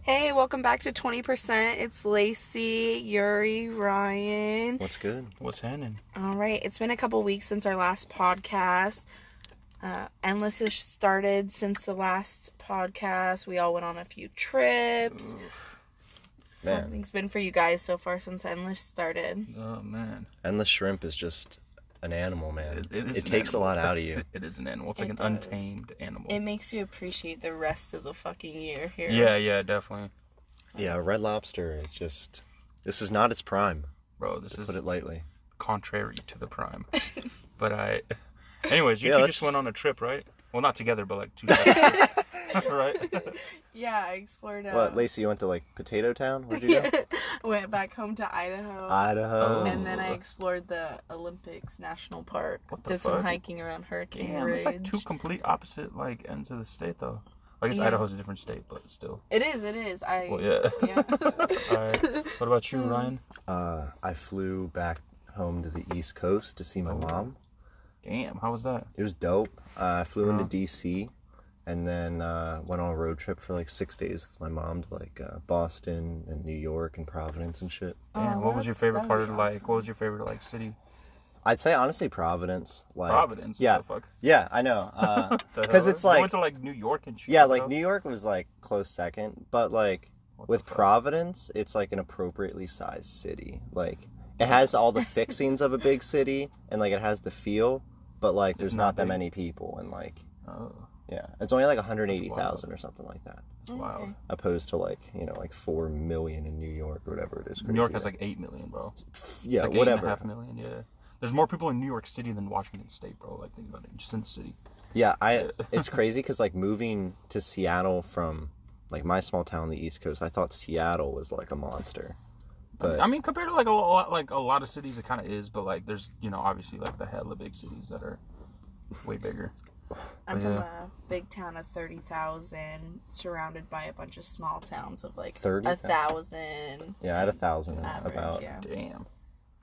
Hey, welcome back to 20%. It's Lacey, Yuri, Ryan. What's good? What's happening? All right, it's been a couple weeks since our last podcast. Endless has started since the last podcast. We all went on a few trips. Man. How things been for you guys so far since Endless started? Oh, man. Endless shrimp is just an animal, man. It takes animal. a lot out of you. It is an animal. It's like It an does. untamed animal. It makes you appreciate the rest of the fucking year here. Yeah, definitely. Yeah, Red Lobster, it's just... This is not its prime. Bro, this To is put it lightly. contrary to the prime. But anyways, you Yeah, two let's just went on a trip, right? Well, not together, but like two separate trips, right? Yeah, I explored... What, Lacey, you went to, like, Potato Town? Where'd you go? Went back home to Idaho. Idaho. And then I explored the Olympics National Park. What the Did some fuck? hiking around Hurricane Damn, Ridge. it's like two complete opposite like ends of the state, though. I guess Yeah. Idaho's a different state, but still. It is. Well, yeah. Yeah. Alright. What about you, Ryan? I flew back home to the East Coast to see my mom. Damn, how was that? It was dope. I flew into D.C. and then went on a road trip for like 6 days with my mom to like Boston and New York and Providence and shit. Damn, what was your favorite part of like? What was your favorite like city? I'd say honestly Providence. Like, Providence. Yeah. What the fuck? Yeah, I know. The Because hell? it's You like... went to like New York and shit. Yeah, like New York was like close second, but like with Providence, it's like an appropriately sized city. Like it has all the fixings of a big city, and like it has the feel, but like there's not that many people, and like yeah, it's only like 180,000 or something like that. That's wild. Okay. Opposed to like like 4 million in New York or whatever it is. New York has like 8 million, bro. Yeah, it's like whatever. 8.5 million. Yeah, there's more people in New York City than Washington State, bro. Like think about it, just in the city. Yeah, it's crazy because like moving to Seattle from like my small town on the East Coast, I thought Seattle was like a monster. But I mean, compared to like a lot of cities, it kind of is. But like, there's obviously like the hella big cities that are way bigger. I'm from a big town of 30,000, surrounded by a bunch of small towns of like 1,000. Yeah, I had 1,000 average, about. yeah. Damn,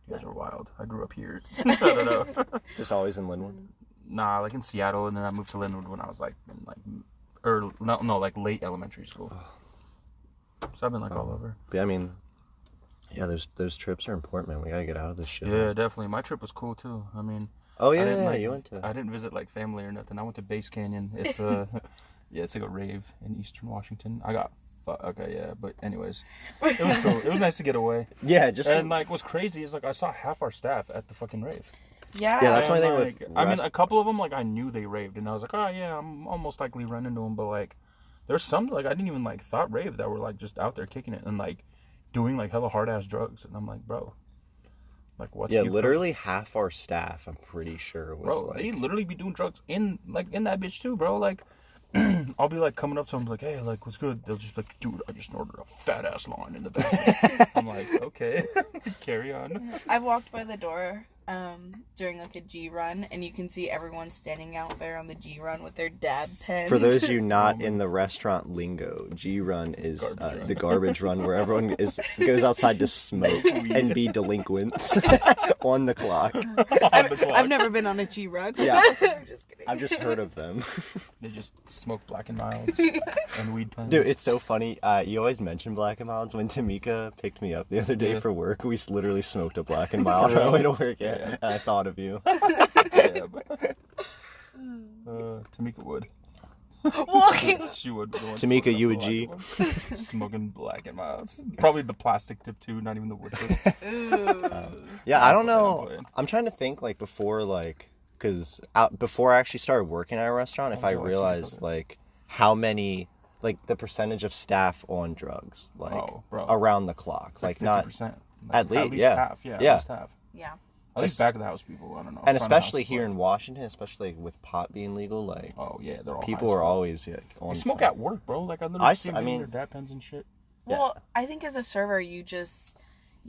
you guys are wild. I grew up here. I don't know. Just always in Linwood. Nah, like in Seattle, and then I moved to Linwood when I was like in like like late elementary school. So I've been like all over. But I mean, yeah, those trips are important, man. We gotta get out of this shit. Yeah, definitely. My trip was cool too. I mean, Oh I yeah, didn't, yeah, like, you went to. I didn't visit like family or nothing. I went to Base Canyon. It's yeah, it's like a rave in Eastern Washington. I got okay, yeah, but anyways, it was cool. It was nice to get away. Yeah, just And like, what's crazy is like I saw half our staff at the fucking rave. Yeah. Yeah, that's my thing like, with. I mean, a couple of them like I knew they raved, and I was like, oh yeah, I'm almost likely run into them. But like, there's some like I didn't even like thought rave that were like just out there kicking it and like doing like hella hard ass drugs, and I'm like, bro. Like what's literally half our staff, I'm pretty sure was bro, like. they literally be doing drugs in that bitch too, bro. Like, I'll be like coming up to them like, hey, like what's good? They'll just be like, dude, I just ordered a fat ass line in the back. I'm like, okay, carry on. I've walked by the door during like a G run, and you can see everyone standing out there on the G run with their dab pens. For those of you not in the restaurant lingo, G run is the garbage run where everyone goes outside to smoke and be delinquents on the clock. I've never been on a G run. Yeah. I'm just kidding. I've just heard of them. They just smoke Black and Milds and weed pens. Dude, it's so funny. You always mention Black and Milds. When Tamika picked me up the other day for work, we literally smoked a Black and Mild on our way to work. Yeah. And I thought of you. Yeah, but, Tamika would. Walking. She would. Be the one Tamika, smoking you the a G? black one. Smoking Black and Milds. Probably the plastic tip too, not even the wood tip. Yeah, I don't I'm know. playing. I'm trying to think like before before I actually started working at a restaurant, if I no, I see realized that. like how many like the percentage of staff on drugs like bro. around the clock, like not 50%. Like, at least, yeah. half. Yeah, Yeah. at least half. Yeah. At least back of the house people. I don't know. and front of the especially house, here but- in Washington, especially with pot being legal, like Oh yeah, they're all people high as are fuck. always like on They smoke site. at work, bro. Like I literally see them I doing mean- their dab pens and shit. Well, I think as a server,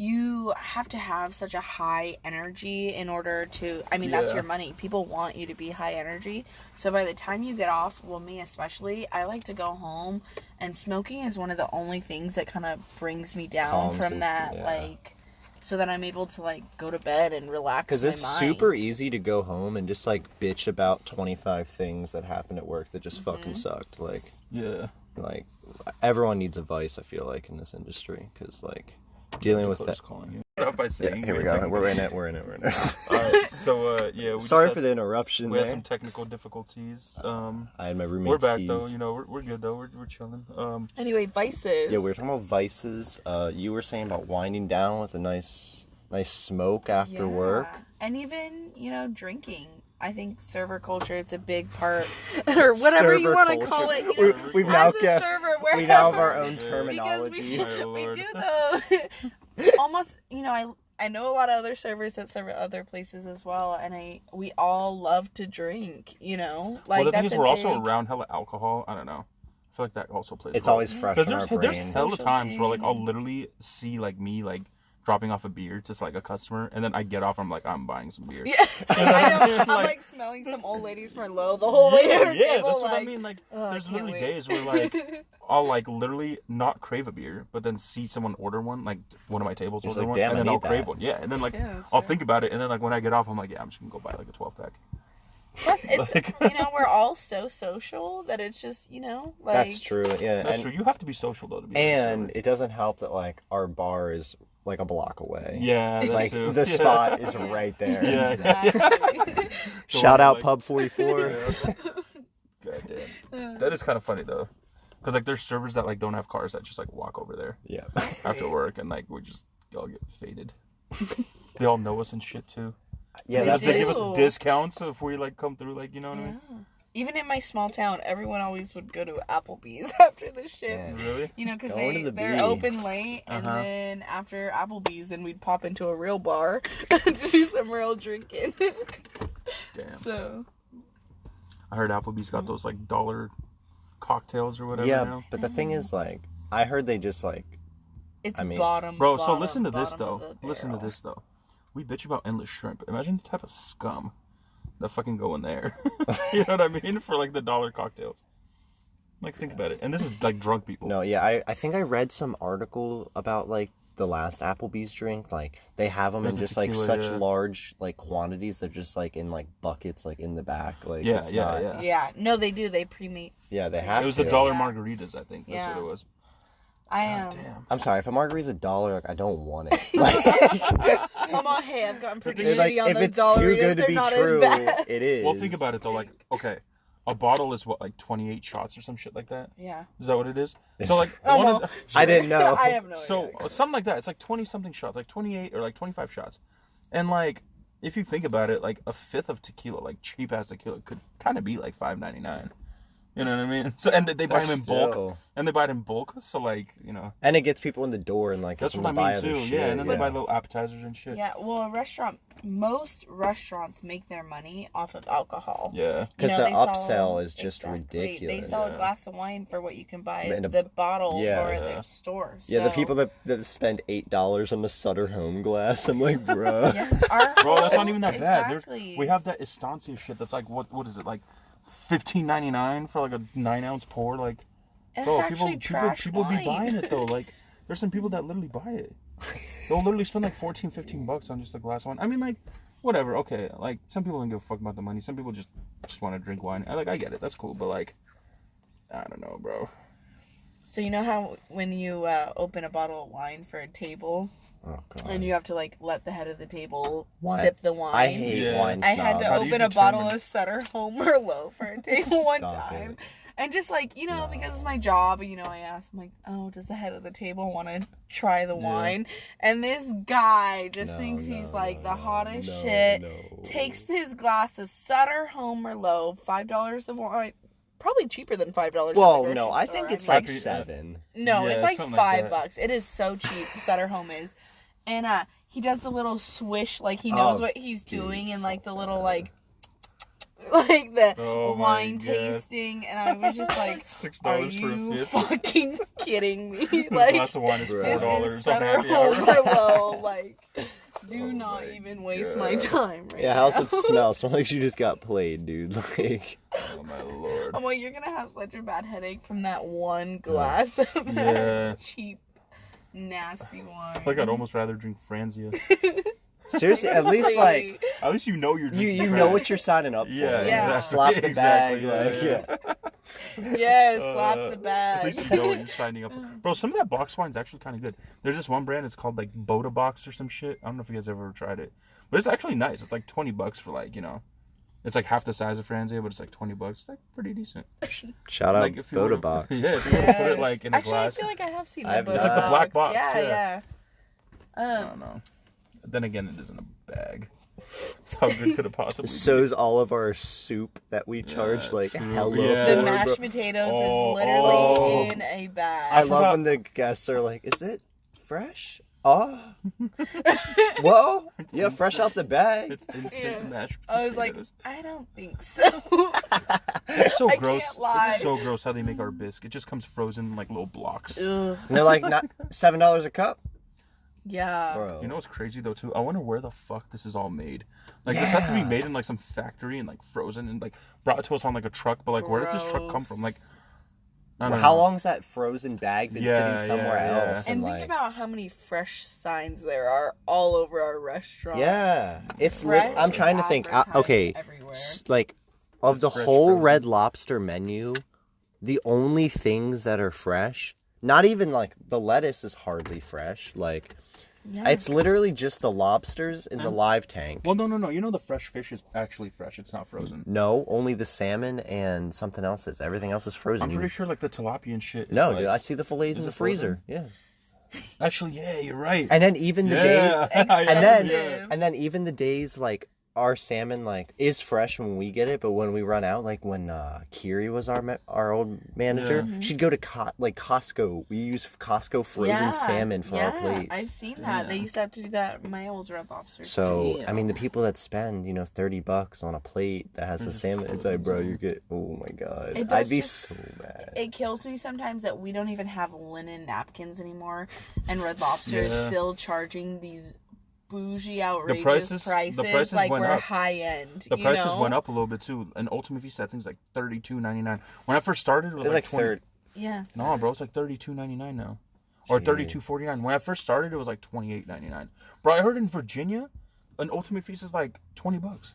you have to have such a high energy in order to, I mean, that's Yeah. your money. People want you to be high energy. So by the time you get off, well, me especially, I like to go home, and smoking is one of the only things that kind of brings me down Calms from it, that, yeah. like, so that I'm able to, like, go to bed and relax Because my it's mind. super easy to go home and just, like, bitch about 25 things that happened at work that just fucking sucked. Like, Yeah. like, everyone needs advice, I feel like, in this industry. Because, like, dealing with that... calling you. By saying here we go. We're in it. Alright, so, yeah. We Sorry just for the interruption We there. had some technical difficulties. I had my roommate's We're back, keys. though. You know, we're good, though. We're chilling. Anyway, vices. Yeah, we were talking about vices. You were saying about winding down with a nice smoke after work. And even, you know, drinking. I think server culture, it's a big part, or whatever you Server want to culture. call it. You know, We've as now a got- server, We now have wherever. our own terminology. Because My we lord. do the almost, you know, I know a lot of other servers that serve at other places as well, and we all love to drink, you know? Like, well, the thing that's is, a we're also big- around hella alcohol. I don't know. I feel like that also plays It's a role. always fresh Because on our there's brain. hella Social times where, like, thing. I'll literally see, like, me, like, dropping off a beer to, like, a customer, and then I get off, I'm like, I'm buying some beer. Yeah, I know. I'm Like- like smelling some old lady's Merlot the whole way to her Yeah, table. that's what like, I mean. Like, I there's can't literally wait. days where, like, I'll, like, literally not crave a beer, but then see someone order one, like, one of my tables You're order like, one, damn, and I then I'll need crave that. one. Yeah, and then, like, Yeah, that's I'll true. think about it, and then, like, when I get off, I'm like, yeah, I'm just gonna go buy, like, a 12-pack. Plus, it's, Like- you know, we're all so social that it's just, you know, like... That's true. Yeah, That's and, true. You have to be social, though, to be a and server. it doesn't help that like our bar is like a block away. Yeah, that's Like true. the Yeah. spot is right there. Yeah. Exactly. Shout out Like- Pub 44. God damn. That is kind of funny, though. Because, like, there's servers that, like, don't have cars that just, like, walk over there Yeah. after work, and, like, we just all get faded. They all know us and shit, too. Yeah, They that's They do. give us discounts if we, like, come through, like, you know what I Yeah. mean? Even in my small town, everyone always would go to Applebee's after the shift. Yeah. Really? You know, because Going to the they're B. open late, and Uh-huh. then after Applebee's, then we'd pop into a real bar to do some real drinking. Damn. So, I heard Applebee's got those, like, dollar cocktails or whatever Yeah, now. but the thing is, like, I heard they just like it's I mean- bottom. Bro, so bottom, listen to this, bottom of though. the Listen to barrel. this, though. We bitch about endless shrimp. Imagine the type of scum that fucking go in there. You know what I mean? For, like, the dollar cocktails. Like, think about it. And this is, like, drunk people. no, yeah. I think I read some article about like the last Applebee's drink. Like they have them in There's a just like tequila, such yeah. large like quantities. They're just like in like buckets, like in the back. Like Yeah, it's yeah, not, yeah. Yeah, no, they do. They pre-made. Yeah, they have It was to. the dollar Yeah. margaritas, I think. That's Yeah. what it was. I am. Damn. I'm sorry, if a margarita's $1, like I don't want it. Like, I'm on. Hey, I've gotten pretty it's like shitty on if those it's too dollaritas. good to They're be not true, as bad. it is. Well, think about it, though. Like, okay, a bottle is what, like 28 shots or some shit like that? Yeah. Is that what it is? So, like, Oh, one well, of the, I didn't know. I have no so idea. something like that. It's like 20-something shots, like 28 or like 25 shots. And, like, if you think about it, like, a fifth of tequila, like, cheap-ass tequila, could kind of be, like, $5.99. You know what I mean? So, and they buy But them in bulk. still. And they buy it in bulk. So, like, you know. And it gets people in the door and like That's gets what them I to buy mean, other too. shit. Yeah, and then they buy yeah. little appetizers and shit. Yeah, well, most restaurants make their money off of alcohol. Yeah. Because You know, the they sell- upsell is just exactly. ridiculous. They sell Yeah. a glass of wine for what you can buy And a- the bottle yeah. for at Yeah. their stores. Yeah, the So- people that spend $8 on the Sutter Home glass. I'm like, bro. Yeah, our Bro, that's whole- not even that bad. Exactly. We have that Estancia shit that's like, what is it, like $15.99 for like a 9-ounce pour? Like, And bro, it's actually trash people be wine. buying it though. Like, there's some people that literally buy it. They'll literally spend like $14-15 on just a glass of wine. I mean, like, whatever. Okay, like some people don't give a fuck about the money. Some people just want to drink wine. I get it. That's cool. But like, I don't know, bro. So you know how when you open a bottle of wine for a table, Oh god. and you have to like let the head of the table Why? sip the wine. I hate Yeah. wine I had to How do you open a bottle determine- of Sutter Home Merlot for a table one Stop time. it. And just like, you know, because it's my job, you know, I asked, I'm like, oh, does the head of the table want to try the wine? And this guy just thinks he's like the hottest shit. Takes his glass of Sutter Home Merlot, $5 of wine. Probably cheaper than $5 at the Well, grocery no, I store. think it's mean, like Happy- 7. no, Yeah, it's like something like that. $5. It is so cheap. Sutter Home is, and he does the little swish, like he knows Oh, what he's geez. doing, and like the little like the Oh my wine God. tasting, and I was just like, $6 are for a you fifth. fucking kidding me? This Like, glass of wine is Bro. this $4 is on Sutter happy Home hour. Merlot. Like, do Oh not my even waste God. my time right Yeah, now. how's it smell? Smells like you just got played, dude. Like, Oh my lord. I'm like, you're gonna have such a bad headache from that one glass of Yeah. cheap nasty wine. Like I'd almost rather drink Franzia. Seriously, at least like At least you know you're drinking. you know what you're signing up for. Yeah, Yeah. exactly. Slap the bag, Exactly, like Yes, slap the At bag. least you know what you're signing up for. Bro, some of that box wine's actually kind of good. There's this one brand, it's called like Boda Box or some shit. I don't know if you guys ever tried it. But it's actually nice. It's like $20 for like, you know, it's like half the size of Franzia, but it's like $20. It's like pretty decent. Shout out Like if you Boda would've- Box. Yeah, if you were to put it like in a Actually, glass. I feel like I have seen I've the It's Boda like the black box, Yeah, yeah. yeah. I don't know. Then again, it is in a bag. How good could it possibly be? So's all of our soup that we charge like true. hella Yeah. The for, mashed bro. potatoes Oh, is literally oh. in a bag. I love when the guests are like, "Is it fresh?" Oh, whoa, yeah, fresh out the bag. It's instant Yeah. mashed potatoes. I was like, I don't think so. It's so I gross. can't lie. It's so gross how they make our bisque. It just comes frozen in like little blocks. Ugh. And they're like, "Not $7 a cup, Yeah. bro." You know what's crazy though too? I wonder where the fuck this is all made. Like this has to be made in like some factory and like frozen and like brought to us on like a truck. But like where did this truck come from? Like I don't How know. long's that frozen bag been Yeah, sitting somewhere yeah. else? And like, think about how many fresh signs there are all over our restaurant. yeah, it's. Fresh I'm is trying to think. advertised Okay, everywhere. like of the fresh whole frozen. Red Lobster menu, the only things that are fresh, not even like the lettuce is hardly fresh. Like Yeah. it's literally just the lobsters in the live tank. Well, no. You know the fresh fish is actually fresh. It's not frozen. No, only the salmon and something else is. Everything else is frozen. I'm pretty sure like the tilapia and shit. is, No, like, dude, I see the fillets in is the it frozen? freezer. Yeah. Actually, yeah, you're right. And then even the days yeah. and then even the days like our salmon like is fresh when we get it, but when we run out, like when Kiri was our old manager, she'd go to Costco. We use Costco frozen salmon for our plates. I've seen that. They used to have to do that at my old Red Lobster. So I mean, the people that spend $30 on a plate that has the salmon, it's like, bro, you get. Oh my god, It does I'd be just- so mad. It kills me sometimes that we don't even have linen napkins anymore, and Red Lobster is still charging these bougie, outrageous prices like went we're up. high end. The prices went up a little bit too. And Ultimate Feast, that thing's like $32.99. When I first started, it was It's like 20. third. Yeah. No, bro, it's like $32.99 now, or $32.49. When I first started, it was like $28.99. Bro, I heard in Virginia, an Ultimate Feast is like $20.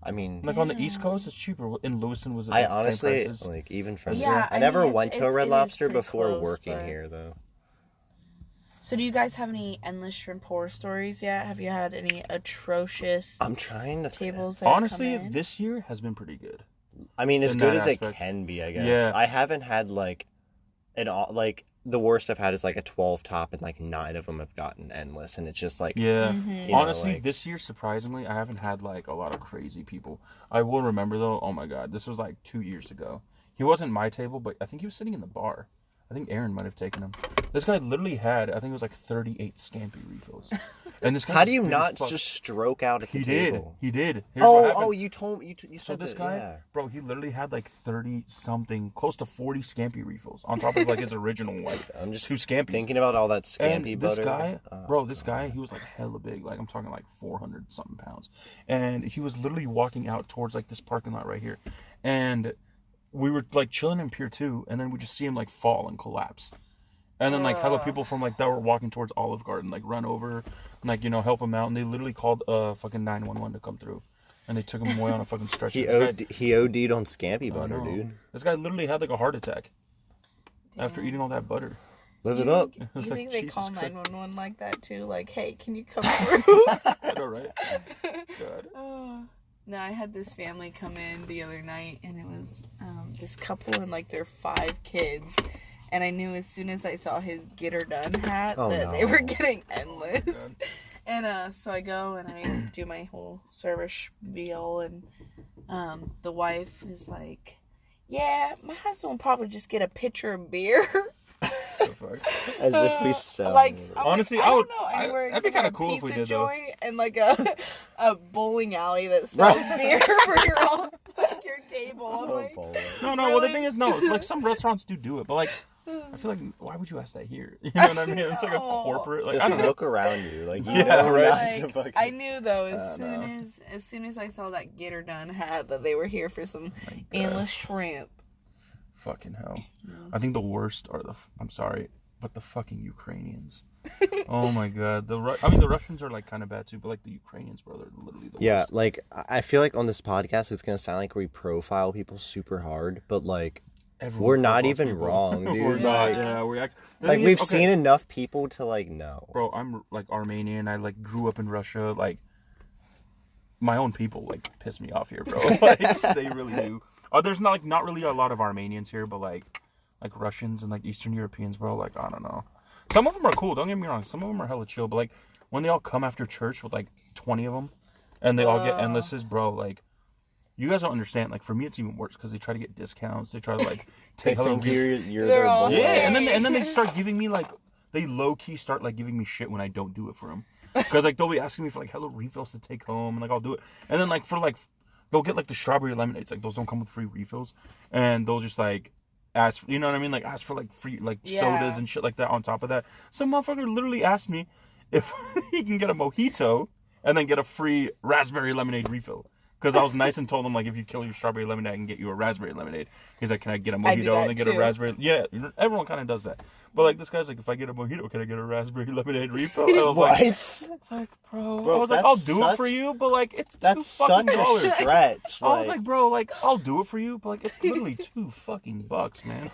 I mean, Like on the East Coast, it's cheaper. In Lewiston, was it I like the same honestly prices? like even from Yeah, here. I I never mean, went to a it Red is Lobster pretty before close, working but- here though. So do you guys have any endless shrimp horror stories yet? Have you had any atrocious I'm trying to tables that have Honestly, come in? this year has been pretty good. I mean, as in good that as it aspect. can be, I guess. Yeah. I haven't had like the worst I've had is like a 12 top, and like 9 of them have gotten endless, and it's just like Yeah. you know, Honestly, like- this year, surprisingly, I haven't had like a lot of crazy people. I will remember though, oh my god, this was like 2 years ago. He wasn't my table, but I think he was sitting in the bar. I think Aaron might have taken him. This guy literally had, I think it was like 38 Scampi refills. And this guy How was do you big not as fuck. just stroke out at the He did. table? He did. Here's what happened. Oh, you told me. You So said this that, guy, yeah. bro, he literally had like 30 something, close to 40 Scampi refills on top of like his original like I'm just 2 Scampis. thinking about all that scampi And this butter. guy, Oh, bro, this guy, he was like hella big. Like I'm talking like 400 something pounds. And he was literally walking out towards like this parking lot right here. And we were like chilling in Pier 2, and then we just see him like fall and collapse. And then like hella people from like that were walking towards Olive Garden like run over and like, you know, help him out. And they literally called fucking 911 to come through. And they took him away on a fucking stretcher. He OD'd on scampi I butter, know. dude. This guy literally had like a heart attack after eating all that butter. Live it up. You Like, think they Jesus call Christ. 911 like that too? Like, hey, can you come through? I know, right? God. No, I had this family come in the other night, and it was this couple and like their 5 kids. And I knew as soon as I saw his get her done hat that they were getting endless. And so I go and I do my whole service spiel, and the wife is like, yeah, my husband will probably just get a pitcher of beer. The fuck? As if we sell. Like, it. I'm Honestly, like, I I would- don't know anywhere that'd be except kinda a cool if we pizza did, though. joint and like a bowling alley that sells beer for your table. I'm like, No, well, the Really? thing is, no, like some restaurants do it, but like, I feel like, why would you ask that here? You know what I mean? It's like a No. corporate, like, Just I don't know. look around you, like you Yeah, know right. not to fucking. I knew though know. as soon as I saw that get her done hat that they were here for some endless shrimp. Fucking hell. I think the worst are I'm sorry. But the fucking Ukrainians. Oh my god. The Russians are like kind of bad too, but like the Ukrainians, bro, they're literally the worst. Like I feel like on this podcast it's gonna sound like we profile people super hard, but like we're not even wrong, dude. We're not. Yeah, we've seen enough people to like know. Bro, I'm like Armenian. I like grew up in Russia. Like my own people like piss me off here, bro. Like they really do. There's not really a lot of Armenians here, but like Russians and like Eastern Europeans, bro. Like I don't know. Some of them are cool. Don't get me wrong. Some of them are hella chill. But like when they all come after church with like 20 of them, and they all get endlesses, bro. Like you guys don't understand. Like for me, it's even worse because they try to get discounts. They try to like take. They think you're their boy. Yeah, and then they start giving me like they low key start like giving me shit when I don't do it for them. Because like they'll be asking me for like hella refills to take home, and like I'll do it. And then like for like they'll get like the strawberry lemonades. Like those don't come with free refills, and they'll just like. Ask, you know what I mean? Like, ask for, like, free, like, sodas and shit like that on top of that. Some motherfucker literally asked me if he can get a mojito and then get a free raspberry lemonade refill. Because I was nice and told him, like, if you kill your strawberry lemonade, I can get you a raspberry lemonade. He's like, can I get a mojito and then get a raspberry? Yeah, everyone kind of does that. But, like, this guy's like, if I get a mojito, can I get a raspberry lemonade refill? And I was what? It's like, bro I was like, I'll do it for you, but, like, it's that's such a stretch. I was like, bro, like, I'll do it for you, but, like, it's literally $2 man.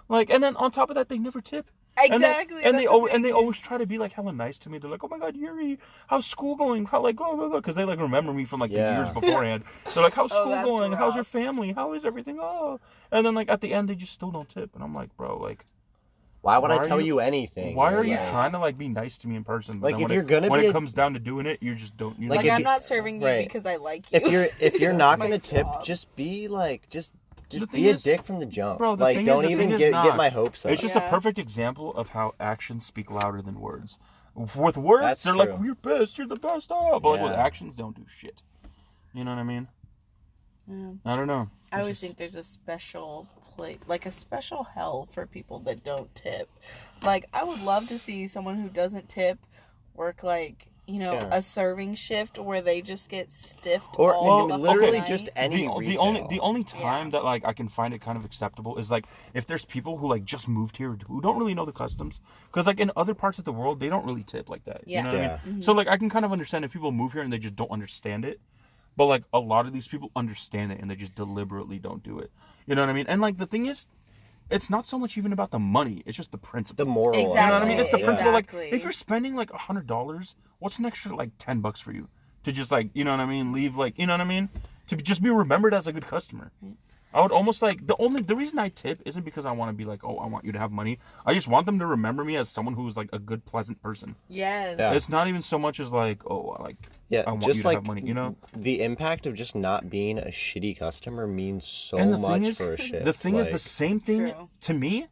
Like, and then on top of that, they never tip. Exactly. And they always try to be like hella nice to me. They're like, "Oh my god, Yuri, how's school going? How like go," because they like remember me from like the years beforehand. They're like, "How's school going? Rough. How's your family? How is everything?" Oh, and then like at the end, they just still don't tip, and I'm like, "Bro, like, why would I tell you anything? Why are you trying to like be nice to me in person? Like if you're gonna when it comes down to doing it, you just don't. Like I'm not serving you because I like you. If you're not gonna tip, just be like just be a dick from the jump. Bro, like, don't even get my hopes up. It's just a perfect example of how actions speak louder than words. With words, they're like, "You're best, you're the best." Oh, but like with actions, don't do shit. You know what I mean? Yeah. I don't know. I always think there's a special place, like a special hell for people that don't tip. Like, I would love to see someone who doesn't tip work like, you know, a serving shift where they just get stiffed all literally night. Just any the only time that like I can find it kind of acceptable is like if there's people who like just moved here who don't really know the customs, because like in other parts of the world they don't really tip like that. You know what I mean? Mm-hmm. So like I can kind of understand if people move here and they just don't understand it, but like a lot of these people understand it and they just deliberately don't do it. You know what I mean? And like the thing is, it's not so much even about the money. It's just the principle. The moral. Exactly. You know what I mean? It's the principle. Like, if you're spending like $100, what's an extra like $10 for you to just like, you know what I mean? Leave like, you know what I mean? To just be remembered as a good customer. I would almost like the reason I tip isn't because I want to be like, oh, I want you to have money. I just want them to remember me as someone who's like a good, pleasant person. Yes. Yeah. It's not even so much as like, oh, like I want just you to like have money. You know, the impact of just not being a shitty customer means so much for a shift. The thing is, the same thing to me.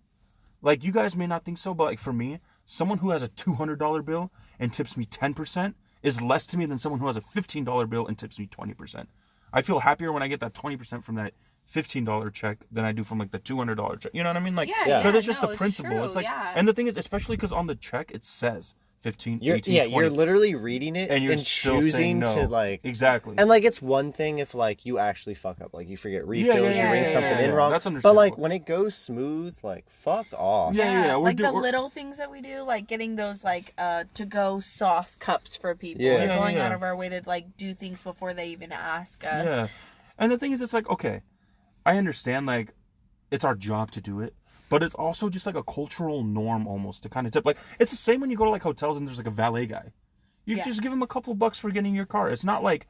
Like you guys may not think so, but like for me, someone who has a $200 bill and tips me 10% is less to me than someone who has a $15 bill and tips me 20%. I feel happier when I get that 20% from that $15 check than I do from like the $200 check. You know what I mean? Like, because it's just the principle. True, it's like, and the thing is, especially because on the check it says 15, 18, 20. You're literally reading it and choosing to like exactly. And like it's one thing if like you actually fuck up, like you forget refills, you bring something in wrong. That's understandable. But like when it goes smooth, like fuck off. Yeah. Like the little things that we do, like getting those like to go sauce cups for people. We're going out of our way to like do things before they even ask us. Yeah. And the thing is, it's like, okay, I understand, like, it's our job to do it, but it's also just, like, a cultural norm almost to kind of tip. Like, it's the same when you go to, like, hotels and there's, like, a valet guy. You just give him a couple of bucks for getting your car. It's not like,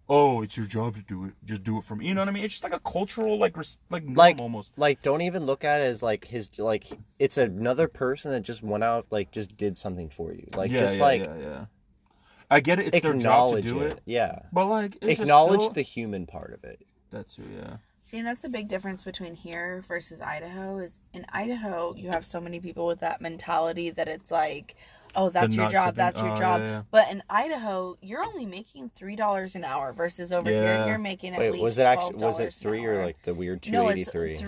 oh, it's your job to do it. Just do it for me. You know what I mean? It's just, like, a cultural, like norm almost. Like, don't even look at it as, like, it's another person that just went out, like, just did something for you. Like, I get it. It's their job to do it. Yeah. But, like, it's acknowledge just the human part of it. That's true, yeah. See, and that's the big difference between here versus Idaho is in Idaho, you have so many people with that mentality that it's like, oh, that's your job, that's your job. Yeah. But in Idaho, you're only making $3 an hour versus over here, you're making at least $12 was it 3 or like the weird 283? No, it's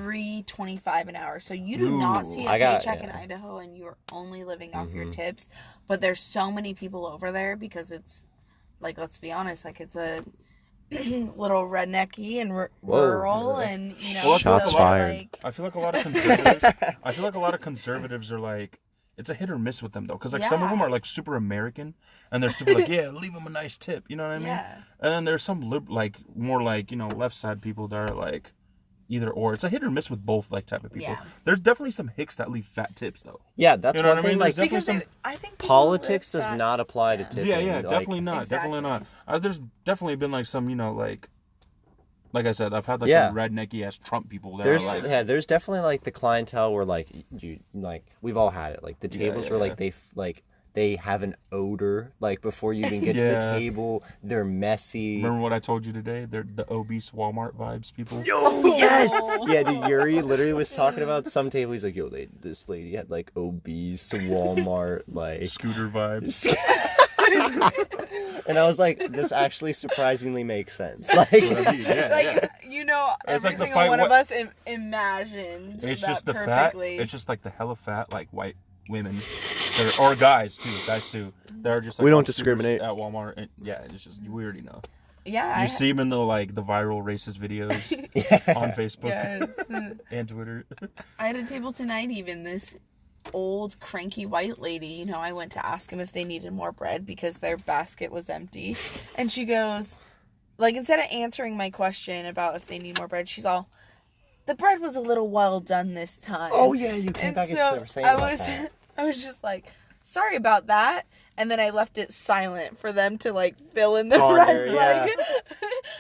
$3.25 an hour. So you do not see a paycheck in Idaho, and you are only living off your tips. But there's so many people over there because it's, like, let's be honest, like it's a little rednecky and rural, and you know, shots fired. Like, I feel like a lot of conservatives. are like, it's a hit or miss with them though, because like some of them are like super American, and they're super like, yeah, leave them a nice tip, you know what I mean? Yeah. And then there's some more like, you know, left side people that are like either or. It's a hit or miss with both like type of people. Yeah. There's definitely some hicks that leave fat tips though. Yeah, that's you know one what thing. I mean? Like, because I think politics does not apply to tipping. Yeah, definitely not. Exactly. Definitely not. There's definitely been like some, you know, like I said, I've had like some rednecky ass Trump people that are like... Yeah, there's definitely like the clientele where like we've all had it. Like the tables where like they have an odor like before you even get to the table. They're messy. Remember what I told you today? They're the obese Walmart vibes people. Yo, yes! Yeah, dude, Yuri literally was talking about some table. He's like, yo, this lady had like obese Walmart like... Scooter vibes. And I was like, this actually surprisingly makes sense. Like, you know, every like single one of us imagined it's that just the perfectly. Fat. It's just like the hella fat, like white women, or guys too. They're just like, we don't discriminate at Walmart. And, it's just we already know. Yeah, you see them in the viral racist videos on Facebook and Twitter. I had a table tonight. Even this old cranky white lady, you know, I went to ask them if they needed more bread because their basket was empty, and she goes, like, instead of answering my question about if they need more bread, she's all, the bread was a little well done this time. Oh yeah, you came back and were saying about that. I was just like, sorry about that. And then I left it silent for them to, like, fill in the bread.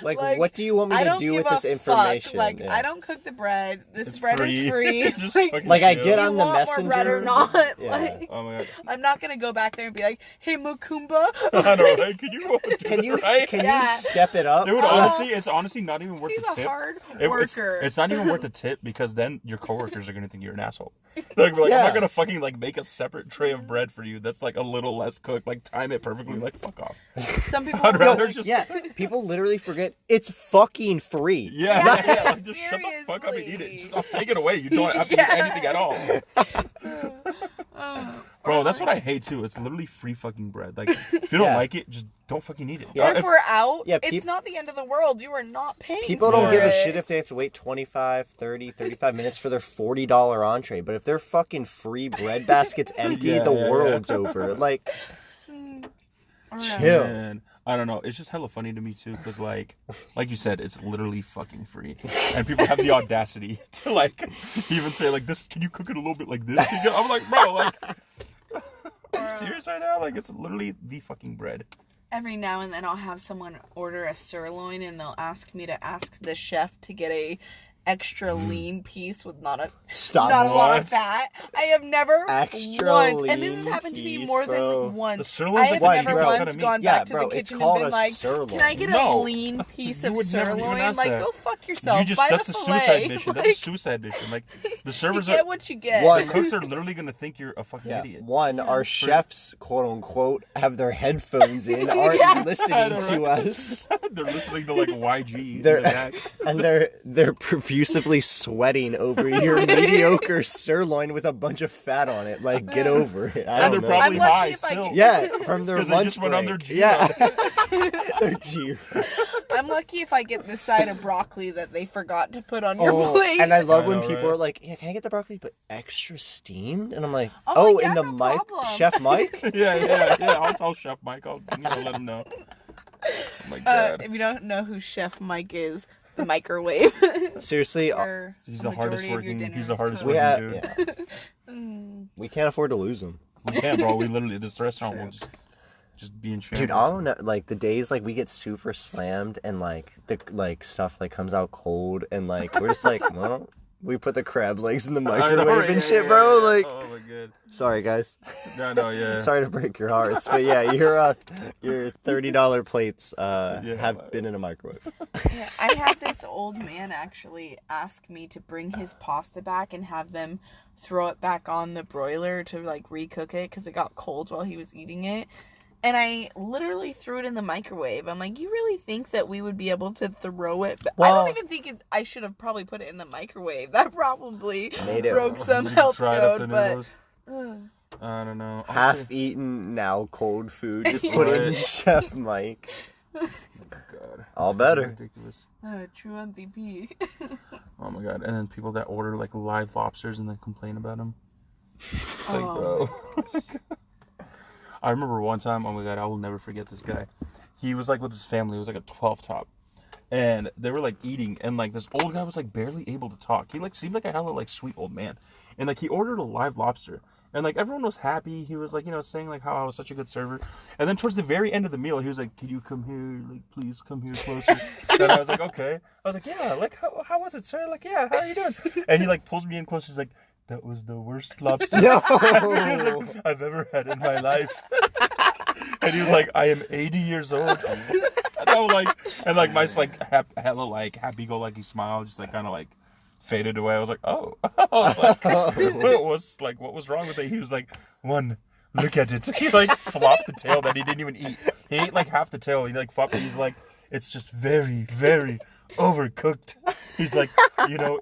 Like, what do you want me to do with this information? Like, I don't cook the bread. This bread is free. Like I get on the messenger. Do you want more bread or not? Yeah. Like, oh my God. I'm not going to go back there and be like, hey, Mukumba. I know, right? Can you step it up? Dude, it's honestly not even worth the tip. He's a hard worker. It's not even worth the tip because then your coworkers are going to think you're an asshole. They're going to be like, I'm not going to fucking, like, make a separate tray of bread for you that's, like, a little less cooked. Like, time it perfectly. Like, fuck off. Some people people literally forget it's fucking free. Yeah, like, just shut the fuck up and eat it. Just, I'll take it away. You don't have to eat anything at all. Bro, that's what I hate too. It's literally free fucking bread. Like, if you don't like it, just don't fucking eat it. Or if we're out, it's not the end of the world. You are not paying People don't give a shit if they have to wait 25, 30, 35 minutes for their $40 entree. But if their fucking free bread basket's empty, the world's over. Like, chill. Man, I don't know. It's just hella funny to me too, because like you said, it's literally fucking free, and people have the audacity to like even say like this. Can you cook it a little bit like this? I'm like, bro, like, are you serious right now? Like, it's literally the fucking bread. Every now and then I'll have someone order a sirloin, and they'll ask me to ask the chef to get a extra lean piece with not a lot of fat. I have never once, and this has happened to me more than once. I have never once gone back to the kitchen and been like, "Can I get a lean piece of sirloin?" Like, go fuck yourself. That's a suicide mission. That's a suicide mission. Like, the servers get what you get. The cooks are literally gonna think you're a fucking idiot. Our chefs, quote unquote, have their headphones in, aren't listening to us. They're listening to like YG. They're profusely sweating over your mediocre sirloin with a bunch of fat on it. Like, get over it. And they're probably high still. From their lunch just went on their G. Their G. I'm lucky if I get the side of broccoli that they forgot to put on your plate. And I love when people are like, "Yeah, can I get the broccoli but extra steamed?" And I'm like, in the mic, Chef Mike. Yeah. I'll tell Chef Mike. I'll let him know. Oh my God. If you don't know who Chef Mike is, the microwave. Seriously, he's the hardest working dude. We can't afford to lose him. We can't, bro. We literally, this restaurant will just be in shambles. Dude, I don't know, like the days like we get super slammed and like the stuff like comes out cold and like we're just like, well, we put the crab legs in the microwave and shit, bro. Like, oh my God. Sorry, guys. No. Sorry to break your hearts, but yeah, your $30 plates have been in a microwave. Yeah, I had this old man actually ask me to bring his pasta back and have them throw it back on the broiler to like recook it because it got cold while he was eating it. And I literally threw it in the microwave. I'm like, you really think that we would be able to throw it back? I don't even think I should have probably put it in the microwave. That probably broke some health code, but I don't know. Half-eaten, now cold food. Just put it in Chef Mike. God. All better. Ridiculous. True MVP. Oh my God. And then people that order like live lobsters and then complain about them. Like, bro. I remember one time, oh my god, I will never forget this guy. He was like with his family, it was like a 12 top. And they were like eating, and like this old guy was like barely able to talk. He like seemed like a hella like sweet old man. And like he ordered a live lobster. And like everyone was happy. He was like, saying like how I was such a good server. And then towards the very end of the meal, he was like, "Can you come here? Like, please come here closer." And I was like, "Okay." I was like, "Yeah, like how was it, sir? Like, yeah, how are you doing?" And he like pulls me in close. He's like, "That was the worst lobster I've ever had in my life." And he was like, "I am 80 years old." And I was like, and like my like hella like happy-go-lucky smile just like kind of like faded away. I was like, "Oh." I was like, what was wrong with it? He was like, "One, look at it." He like flopped the tail that he didn't even eat. He ate like half the tail. He like flopped it. He's like, "It's just very, very overcooked." He's like,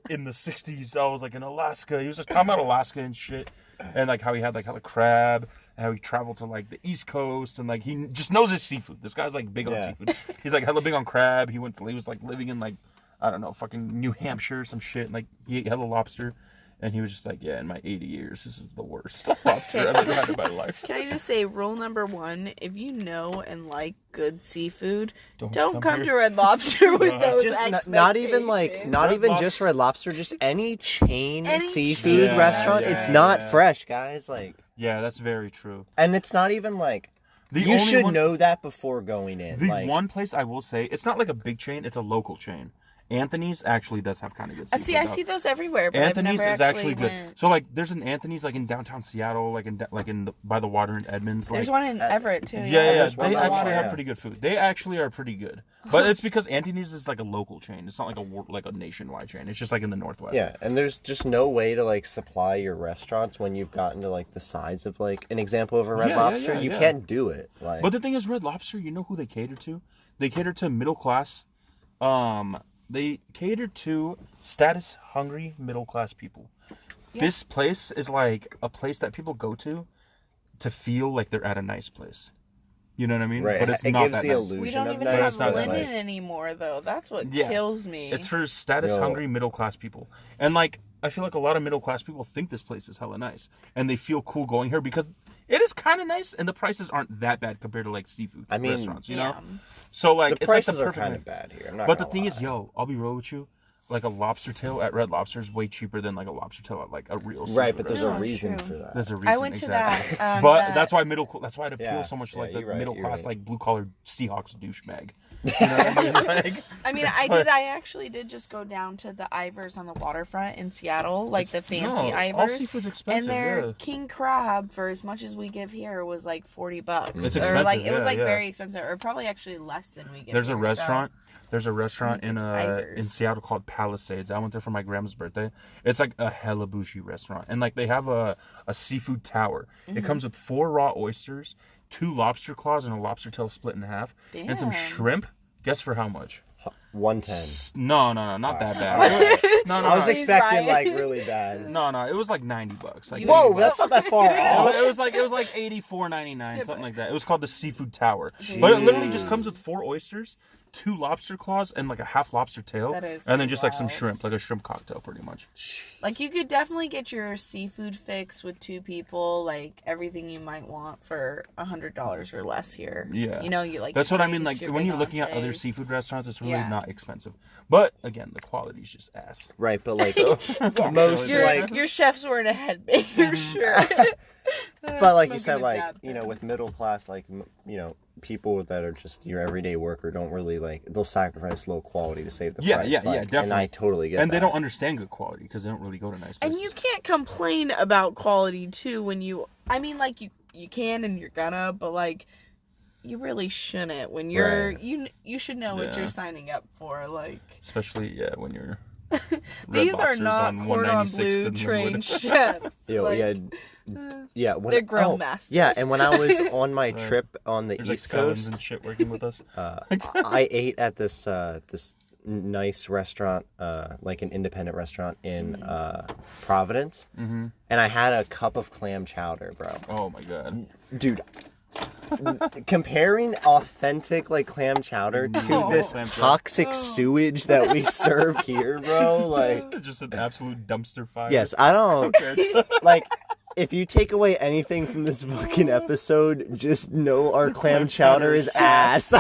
in the 60s, I was like in Alaska. He was just talking about Alaska and shit. And like how he had like hella crab, and how he traveled to like the East Coast, and like he just knows his seafood. This guy's like big on seafood. He's like hella big on crab. He was like living in like, I don't know, fucking New Hampshire or some shit. And like he ate hella lobster. And he was just like, "Yeah, in my 80 years, this is the worst lobster I've ever had in my life." Can I just say, rule number 1, if you know and like good seafood, don't come to Red Lobster with those expectations. Not even just Red Lobster, just any chain seafood restaurant. It's not fresh, guys. Like, yeah, that's very true. And it's not even like, you should know that before going in. The one place I will say, it's not like a big chain, it's a local chain. Anthony's actually does have kind of good seafood. I see those everywhere, but Anthony's I've never is actually good. went. So like, there's an Anthony's like in downtown Seattle, by the water in Edmonds. There's one in Everett too. Yeah. They actually have pretty good food. They actually are pretty good, but it's because Anthony's is like a local chain. It's not like a nationwide chain. It's just like in the Northwest. Yeah, and there's just no way to like supply your restaurants when you've gotten to like the size of like an example of a Red Lobster. You can't do it. Like, but the thing is, Red Lobster, you know who they cater to? They cater to middle class. They cater to status-hungry, middle-class people. Yeah. This place is like a place that people go to feel like they're at a nice place. You know what I mean? Right. But it's not that nice. We don't even have linen anymore, though. That's what kills me. It's for status-hungry, middle-class people. And like, I feel like a lot of middle-class people think this place is hella nice. And they feel cool going here because it is kind of nice, and the prices aren't that bad compared to like seafood restaurants, you know? So like, the prices are kind of bad here. But the thing is, I'll be real with you. Like a lobster tail at Red Lobster is way cheaper than like a lobster tail at like a real seafood right, but there's a reason for that. There's a reason. I went to that, but that's why it appeals so much to like the middle class, like blue collar Seahawks douchebag. You know what I mean? Like, I actually did just go down to the Ivers on the waterfront in Seattle, like the fancy Ivers. All seafood's expensive, and their king crab, for as much as we give here, was like $40. It's expensive. Or like it was very expensive, or probably actually less than we get. There's here, a restaurant. There's a restaurant in Ivers. Seattle called Palisades. I went there for my grandma's birthday. It's like a hella bougie restaurant. And like they have a seafood tower. Mm-hmm. It comes with 4 raw oysters, 2 lobster claws, and a lobster tail split in half. Damn. And some shrimp. Guess for how much? 110. No, not that bad. No, I was expecting like really bad. No, it was like $90. Like, whoa, that's not that far off. It was like $84.99, something like that. It was called the Seafood Tower. Jeez. But it literally just comes with 4 oysters, 2 lobster claws, and like a half lobster tail, and then just like some shrimp, like a shrimp cocktail, pretty much. Like you could definitely get your seafood fix with 2 people, like everything you might want for $100 or less here. Yeah, you like. That's what I mean. Like when you're looking at other seafood restaurants, it's really not expensive. But again, the quality's just ass. Right, but like most your chefs were in a headbanger, sure. But like you said, like with middle class, like people that are just your everyday worker don't really they'll sacrifice low quality to save the price. Yeah, definitely. And I totally get that. And they don't understand good quality because they don't really go to nice places. And you can't complain about quality too when you can and you're gonna, but like you really shouldn't when you're you should know what you're signing up for, like especially when you're these are not cordon bleu trained chefs. They're grill masters. Yeah, and when I was on my trip on the East Coast and shit working with us, I ate at this nice restaurant, like an independent restaurant in Providence, and I had a cup of clam chowder, bro. Oh my god, dude. Comparing authentic clam chowder to this toxic sewage that we serve here, bro, just an absolute dumpster fire. Yes, I don't if you take away anything from this fucking episode, just know our clam chowder is ass.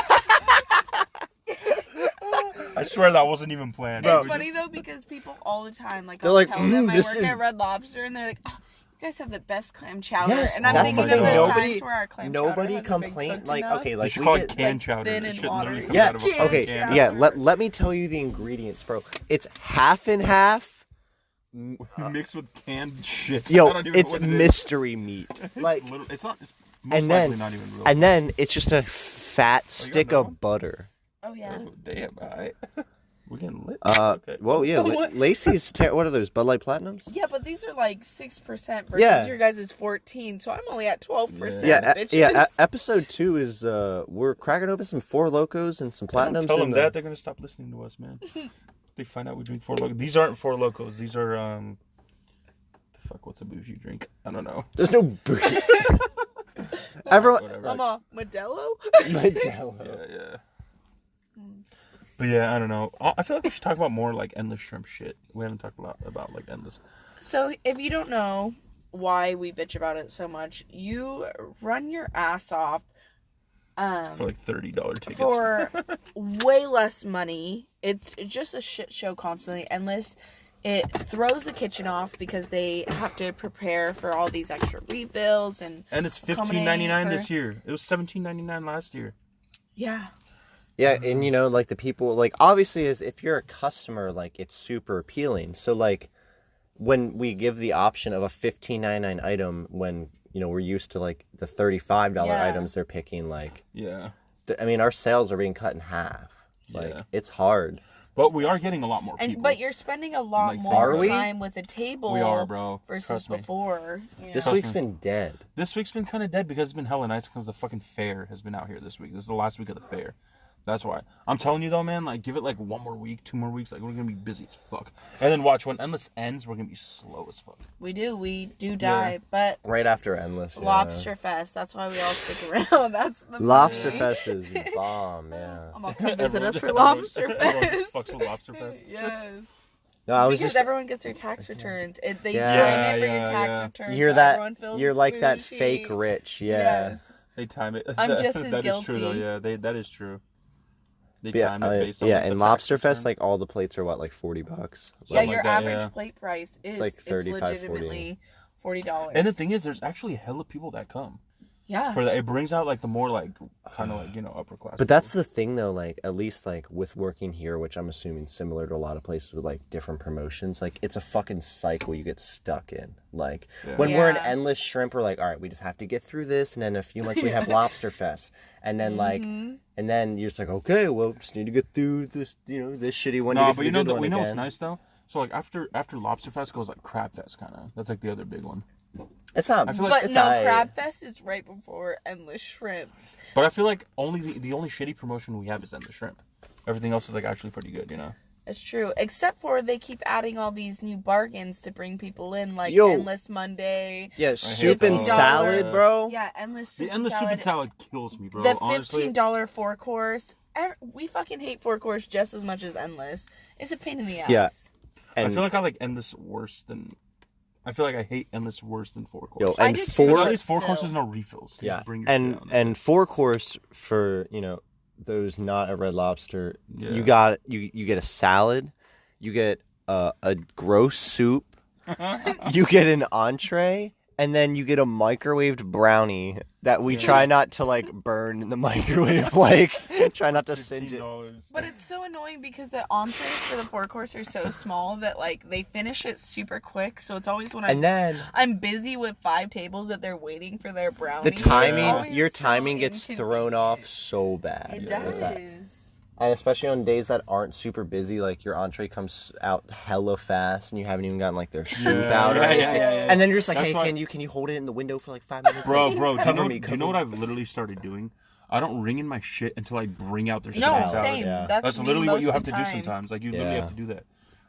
I swear that wasn't even planned. It's funny though because people all the time, like, They're I'll like, tell them I this work is- at Red Lobster, and they're like, oh, you guys have the best clam chowder. Yes, and I'm that's thinking the of thing. those Nobody- times where our clam Nobody chowder hasn't been complained. cooked Like, enough. okay, You like should we call get it canned like chowder. thin It and should literally watery. comes yeah. out of a fucking Okay. can. Yeah. Let me tell you the ingredients, bro. It's half and half. Mixed with canned shit. I Yo, don't even know it's what it is. mystery meat. Like, It's not. It's most and likely then not even real. and then it's just a fat stick another one? of butter. Oh, yeah. Oh, damn, alright. We're getting lit. Okay. Well, yeah. What? Lacey's. What are those? Bud Light Platinums? Yeah, but these are like 6% versus Yeah. your guys is 14, so I'm only at 12%. Yeah, bitches. episode 2 is we're cracking open some Four Locos and some Platinums. Tell them and, that they're gonna stop listening to us, man. They find out we drink Four Locos. These aren't Four Locos. These are the fuck. What's a bougie drink? I don't know. There's no everyone. Whatever. Modelo? Yeah. But yeah, I don't know. I feel like we should talk about more like endless shrimp shit. We haven't talked a lot about like endless. So, if you don't know why we bitch about it so much, you run your ass off For like $30 tickets. for way less money. It's just a shit show constantly. Endless. It throws the kitchen off because they have to prepare for all these extra refills and it's $15.99 this year. It was $17.99 last year. yeah. Yeah, and you know, like the people, like obviously, as if you're a customer, like it's super appealing. So like, when we give the option of a $15.99 item, when you know we're used to like the $35 Yeah. items they're picking, like Yeah. I mean, our sales are being cut in half. Like Yeah. it's hard. But we are getting a lot more people. But you're spending a lot Like, more are we? time with the table. We are, bro. Versus Trust me. before. You know? This Trust week's me. been dead. This week's been kind of dead because it's been hella nice because the fucking fair has been out here this week. This is the last week of the fair. That's why. I'm telling you though, man, like give it like 1 more week, 2 more weeks, like we're gonna be busy as fuck. And then watch when Endless ends, we're gonna be slow as fuck. We do die, but Right after Endless. Yeah. Lobster Fest. That's why we all stick around. That's the Lobster movie. Fest is bomb, yeah. I'm gonna come visit us for Everyone- Lobster everyone Fest. fucks with Lobster Fest. Yes. No, I was Because just everyone gets their tax returns. They Yeah. time it for your Yeah, tax yeah. returns. you're so everyone that feels you're like that bougie. fake rich, yeah. Yes. They time it. I'm just as That is true though, guilty. yeah. That is true. They Yeah, time it based on yeah, like, the and tax Lobster Fest, return. like all the plates are what, like $40. Yeah, Something your like that, average yeah. plate price is like it's 35, 40. legitimately $40. And the thing is, there's actually hella people that come yeah. for that. It brings out like the more like kind of like upper class. But that's the thing though, like at least like with working here, which I'm assuming similar to a lot of places with like different promotions, like it's a fucking cycle you get stuck in. Like Yeah. when we're in Yeah. Endless Shrimp, we're like, all right, we just have to get through this, and then in a few months we have Lobster Fest, and then like, and then you're just like, okay, well, just need to get through this, this shitty one. to No, get to but the you know, good one we know what's again. nice though. So like after Lobster Fest goes like Crab Fest kind of. That's like the other big one. It's not. I feel like But it's no, aight. Crab Fest is right before Endless Shrimp. But I feel like only the only shitty promotion we have is Endless Shrimp. Everything else is like actually pretty good, It's true. Except for they keep adding all these new bargains to bring people in, like Yo. Endless Monday. Yeah, soup and those. salad, bro. Yeah, Endless The soup Endless and Soup and salad. Salad kills me, bro. The Honestly. $15 four-course. We fucking hate four-course just as much as Endless. It's a pain in the ass. Yeah. I And feel like I like Endless worse than. I feel like I hate Endless worse than Four Course. yo, I and do too, Because four. at least Four still. Courses no refills. You Yeah, just bring your shit out. and 4 course for those not at Red Lobster. Yeah. You got you get a salad, you get a gross soup, you get an entree, and then you get a microwaved brownie that we try not to like burn in the microwave, like try not to singe it. $15. But it's so annoying because the entrees for the four-course are so small that, like, they finish it super quick. So it's always when And then I'm busy with 5 tables that they're waiting for their brownie. the It's timing, always your so timing gets thrown off inconvenient. so bad. It Yeah. with that. does. And especially on days that aren't super busy, like your entree comes out hella fast and you haven't even gotten like their soup Yeah, out or yeah, yeah, anything. yeah, yeah. And then you're just like, That's hey, why- can you hold it in the window for like 5 minutes? Bro, Like, do you cover know, me, do you know what cover I've literally started doing? I don't ring in my shit until I bring out their No, salad. same. yeah. That's me literally what most you of have the to do time. sometimes. Like you literally Yeah. have to do that,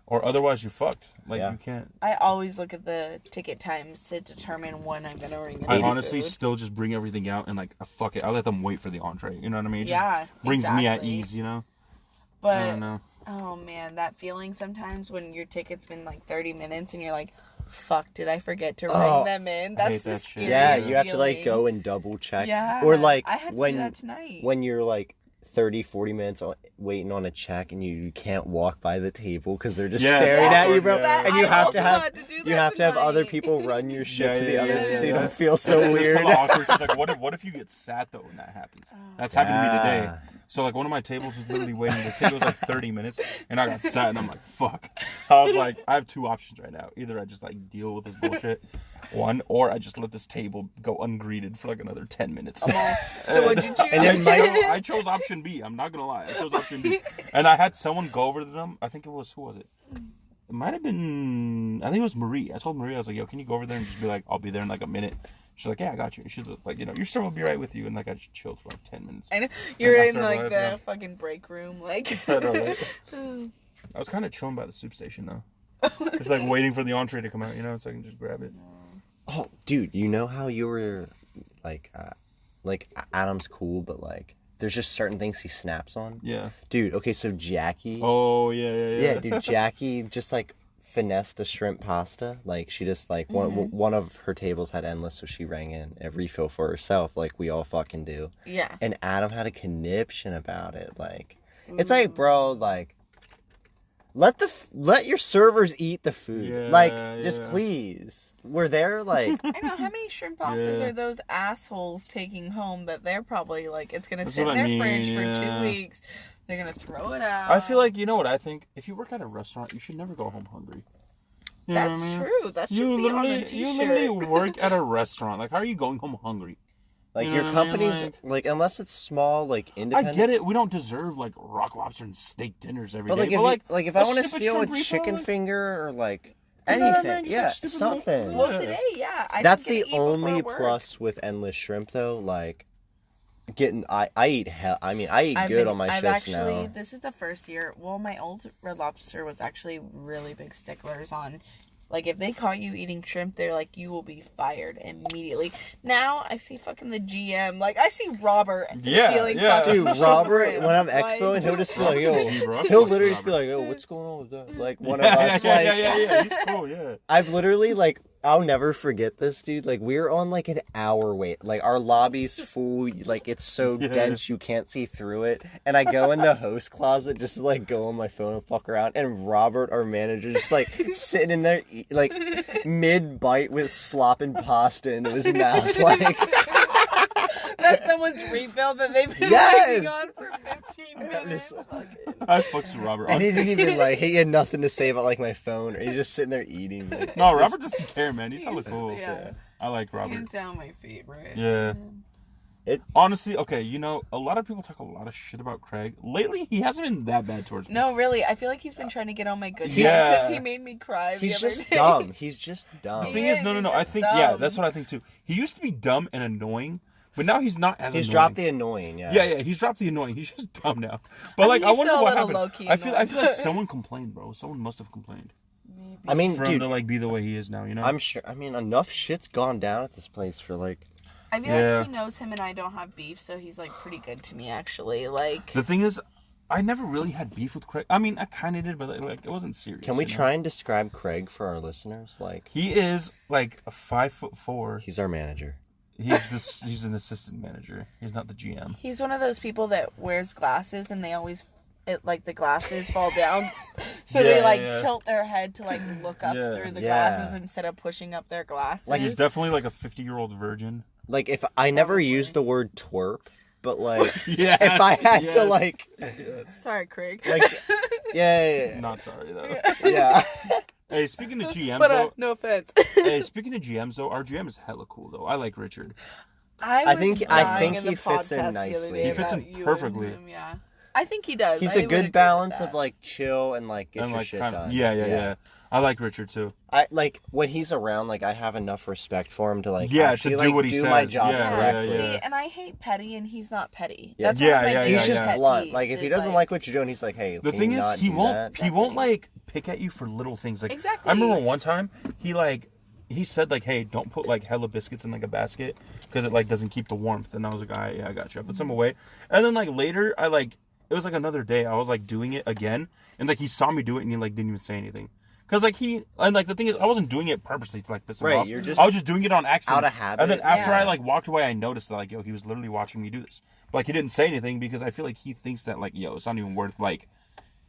or otherwise you're fucked. Like Yeah. you can't. I always look at the ticket times to determine when I'm gonna ring in I my honestly food. still just bring everything out and like fuck it. I let them wait for the entree. You know what I mean? It just Yeah, brings me at exactly. ease. I But don't know. oh man, that feeling sometimes when your ticket's been like 30 minutes and you're like, fuck, did I forget to ring them in? That's the scariest Yeah, you have to feeling. like go and double check. Yeah. Or like I had to do that tonight. when you're like 30, 40 minutes waiting on a check and you can't walk by the table because they're just staring at you, bro. Yeah. And you have to have tonight. other people run your shit to the other so you yeah. don't feel so weird. It's awkward. It's like, what if you get sat though when that happens? That's happened to me today. So like one of my tables was literally waiting. The table was like 30 minutes, and I got sat, and I'm like, fuck. I was like, I have two options right now. Either I just like deal with this bullshit, or I just let this table go ungreeted for like another 10 minutes. So what'd you choose? And then I chose option B. I'm not gonna lie. I chose option B, and I had someone go over to them. I think it was who was it? It might have been. I think it was Marie. I told Marie, I was like, yo, can you go over there and just be like, I'll be there in like a minute. She's like, yeah, I got you. She's like, your server will be right with you. And like, I just chilled for like 10 minutes. And you're in like the fucking break room, like. I was kind of chilling by the soup station though, just like waiting for the entree to come out, so I can just grab it. Oh, dude, you know how you were like Adam's cool, but like there's just certain things he snaps on. Yeah. Dude, okay, so Jackie. Oh yeah. Yeah, dude, Jackie just like finessed the shrimp pasta. Like she just like one of her tables had endless, so she rang in a refill for herself, like we all fucking do. Yeah. And Adam had a conniption about it. Like it's like, bro, like let your servers eat the food. Yeah, like just please. We're there like I know, how many shrimp pastas are those assholes taking home that they're probably like, it's gonna sit in their fridge for 2 weeks. They're gonna throw it out. I feel like, you know what I think? If you work at a restaurant, you should never go home hungry. You know That's what I mean? true. That should be on a t-shirt. You literally work at a restaurant. Like, how are you going home hungry? like You know your what I mean? company's like unless it's small, like independent. I get it. We don't deserve like Rock Lobster and steak dinners every day. But like if I want to stupid steal a shrimp chicken refill, finger or like You know what I anything, mean? Just yeah, like stupid something. little- Well, today, yeah. That's didn't the get to eat before only work. plus with endless shrimp though. Like getting, I eat hell. I mean, I eat good on my shifts now. This is the first year. Well, my old Red Lobster was actually really big sticklers on. Like, if they caught you eating shrimp, they're like, you will be fired immediately. Now, I see fucking the GM. Like, I see Robert stealing fucking Dude, Robert, shrimp. when I'm expoing, he'll just be like, yo, he'll literally just be like, yo, what's going on with that? Like, one of us, like, yeah, he's cool, yeah. I've literally, like, I'll never forget this, dude. Like, we're on, like, an hour wait. Like, our lobby's full. Like, it's so dense you can't see through it. And I go in the host closet just to, like, go on my phone and fuck around. And Robert, our manager, just, like, sitting in there, like, mid-bite with slop and pasta in his mouth. Like... That's someone's refill that they've been waiting on for 15 minutes. I fucks with Robert. And he didn't even, like, he had nothing to say about, like, my phone. Or he's just sitting there eating. Like, No, Robert doesn't care, man. He's hella cool. Yeah. I like Robert. He's down my favorite. Yeah. Honestly, okay, a lot of people talk a lot of shit about Craig. Lately, he hasn't been that bad towards me. No, really. I feel like he's been trying to get on my good side Yeah. because he made me cry the he's other just day. dumb. He's just dumb. The thing is, no. I think, dumb. that's what I think too. He used to be dumb and annoying, but now he's not as He's annoying. dropped the annoying, yeah. Yeah, he's dropped the annoying. He's just dumb now. But like, he's I wonder still a what little happened. low-key I feel annoying. like someone complained, bro. Someone must have complained I mean, for him dude, to like be the way he is now. I'm sure. I mean, enough shit's gone down at this place for like. I feel like he knows him and I don't have beef, so he's like pretty good to me actually. Like, the thing is, I never really had beef with Craig. I mean, I kind of did, but like it wasn't serious. Can we try and describe Craig for our listeners? Like, He is like a 5'4". he's our manager. He's an assistant manager. He's not the GM. he's one of those people that wears glasses and they always the glasses fall down, so they tilt their head to like look up through the glasses instead of pushing up their glasses. Like he's definitely like a 50-year-old virgin. Like, if I never used the word twerp, but like, Yeah. if I had to like, Sorry, Craig. like, yeah. Not sorry though. Yeah. Hey, speaking of GMs But though. no offense. Hey, speaking of GMs though, our GM is hella cool though. I like Richard. I think dying in he the fits in podcast the other nicely. day He fits about in you and perfectly. him, yeah. I think he does. He's I a would agree good with balance that. of like chill and like get And your like shit kinda, done. yeah. I like Richard too. I like when he's around. Like, I have enough respect for him to like Yeah, to actually do like what he do my says. job Yeah, correctly. See, and I hate petty, and he's not petty. Yeah. That's one of my Yeah, biggest He's just pet blunt. peeves Like, if he is, doesn't like what you're doing, he's like, "Hey, The can thing you is, not he do won't that?" like pick at you for little things. Like, Exactly. I remember one time he said like, "Hey, don't put like hella biscuits in like a basket because it like doesn't keep the warmth." And I was like, "Yeah, I got you." I put some away, and then like later, it was like another day. I was like doing it again, and like he saw me do it, and he like didn't even say anything Because, like, the thing is, I wasn't doing it purposely to, like, piss him off. You're just... I was just doing it on accident. Out of habit. And then after I, like, walked away, I noticed that, like, yo, he was literally watching me do this. But, like, he didn't say anything because I feel like he thinks that, like, yo, it's not even worth, like,